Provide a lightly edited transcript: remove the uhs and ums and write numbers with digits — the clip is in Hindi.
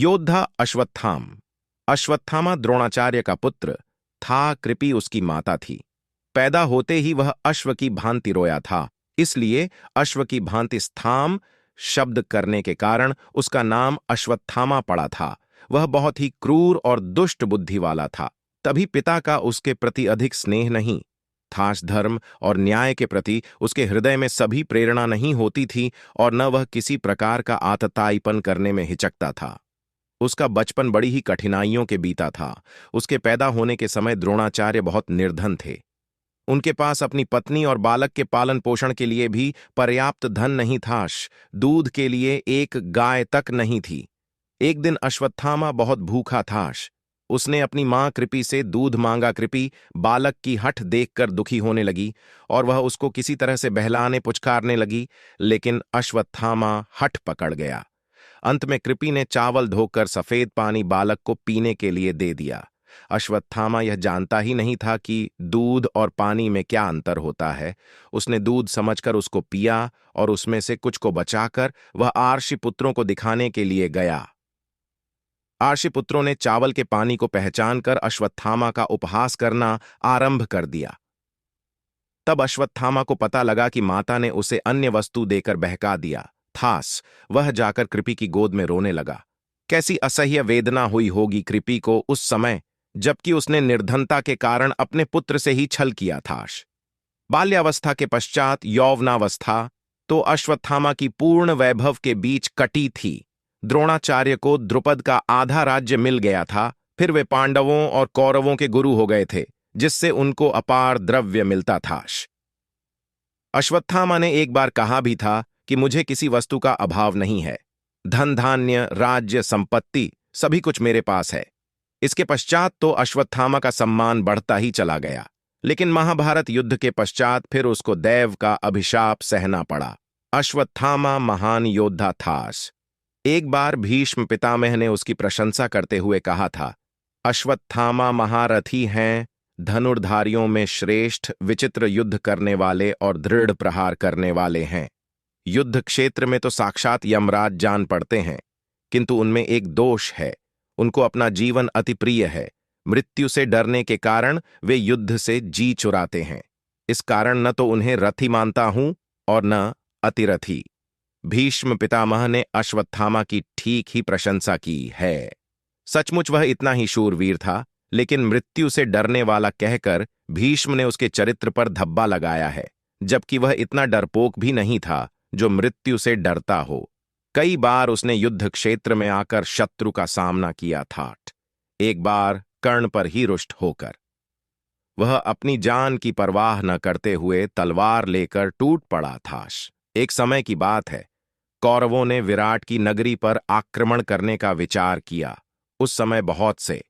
योद्धा अश्वत्थाम। अश्वत्थामा द्रोणाचार्य का पुत्र था, कृपि उसकी माता थी। पैदा होते ही वह अश्व की भांति रोया था, इसलिए अश्व की भांति स्थाम शब्द करने के कारण उसका नाम अश्वत्थामा पड़ा था। वह बहुत ही क्रूर और दुष्ट बुद्धि वाला था, तभी पिता का उसके प्रति अधिक स्नेह नहीं था। धर्म और न्याय के प्रति उसके हृदय में सभी प्रेरणा नहीं होती थी और न वह किसी प्रकार का आतताईपन करने में हिचकता था। उसका बचपन बड़ी ही कठिनाइयों के बीता था। उसके पैदा होने के समय द्रोणाचार्य बहुत निर्धन थे। उनके पास अपनी पत्नी और बालक के पालन पोषण के लिए भी पर्याप्त धन नहीं था। दूध के लिए एक गाय तक नहीं थी। एक दिन अश्वत्थामा बहुत भूखा था। उसने अपनी मां कृपि से दूध मांगा। कृपि बालक की हठ देखकर दुखी होने लगी और वह उसको किसी तरह से बहलाने पुचकारने लगी, लेकिन अश्वत्थामा हठ पकड़ गया। अंत में कृपि ने चावल धोकर सफेद पानी बालक को पीने के लिए दे दिया। अश्वत्थामा यह जानता ही नहीं था कि दूध और पानी में क्या अंतर होता है। उसने दूध समझकर उसको पिया और उसमें से कुछ को बचाकर वह आर्षि पुत्रों को दिखाने के लिए गया। आर्षि पुत्रों ने चावल के पानी को पहचानकर अश्वत्थामा का उपहास करना आरंभ कर दिया। तब अश्वत्थामा को पता लगा कि माता ने उसे अन्य वस्तु देकर बहका दिया था। वह जाकर कृपि की गोद में रोने लगा। कैसी असह्य वेदना हुई होगी कृपि को उस समय, जबकि उसने निर्धनता के कारण अपने पुत्र से ही छल किया था। बाल्यावस्था के पश्चात यौवनावस्था तो अश्वत्थामा की पूर्ण वैभव के बीच कटी थी। द्रोणाचार्य को द्रुपद का आधा राज्य मिल गया था। फिर वे पांडवों और कौरवों के गुरु हो गए थे, जिससे उनको अपार द्रव्य मिलता था। अश्वत्थामा ने एक बार कहा भी था कि मुझे किसी वस्तु का अभाव नहीं है। धन धान्य राज्य संपत्ति सभी कुछ मेरे पास है। इसके पश्चात तो अश्वत्थामा का सम्मान बढ़ता ही चला गया, लेकिन महाभारत युद्ध के पश्चात फिर उसको दैव का अभिशाप सहना पड़ा। अश्वत्थामा महान योद्धा था। एक बार भीष्म पितामह ने उसकी प्रशंसा करते हुए कहा था, अश्वत्थामा महारथी हैं, धनुर्धारियों में श्रेष्ठ, विचित्र युद्ध करने वाले और दृढ़ प्रहार करने वाले हैं। युद्ध क्षेत्र में तो साक्षात यमराज जान पड़ते हैं, किंतु उनमें एक दोष है, उनको अपना जीवन अति प्रिय है। मृत्यु से डरने के कारण वे युद्ध से जी चुराते हैं। इस कारण न तो उन्हें रथी मानता हूं और न अतिरथी। भीष्म पितामह ने अश्वत्थामा की ठीक ही प्रशंसा की है। सचमुच वह इतना ही शूरवीर था, लेकिन मृत्यु से डरने वाला कहकर भीष्म ने उसके चरित्र पर धब्बा लगाया है, जबकि वह इतना डरपोक भी नहीं था जो मृत्यु से डरता हो। कई बार उसने युद्ध क्षेत्र में आकर शत्रु का सामना किया था। एक बार कर्ण पर ही रुष्ट होकर वह अपनी जान की परवाह न करते हुए तलवार लेकर टूट पड़ा था। एक समय की बात है, कौरवों ने विराट की नगरी पर आक्रमण करने का विचार किया। उस समय बहुत से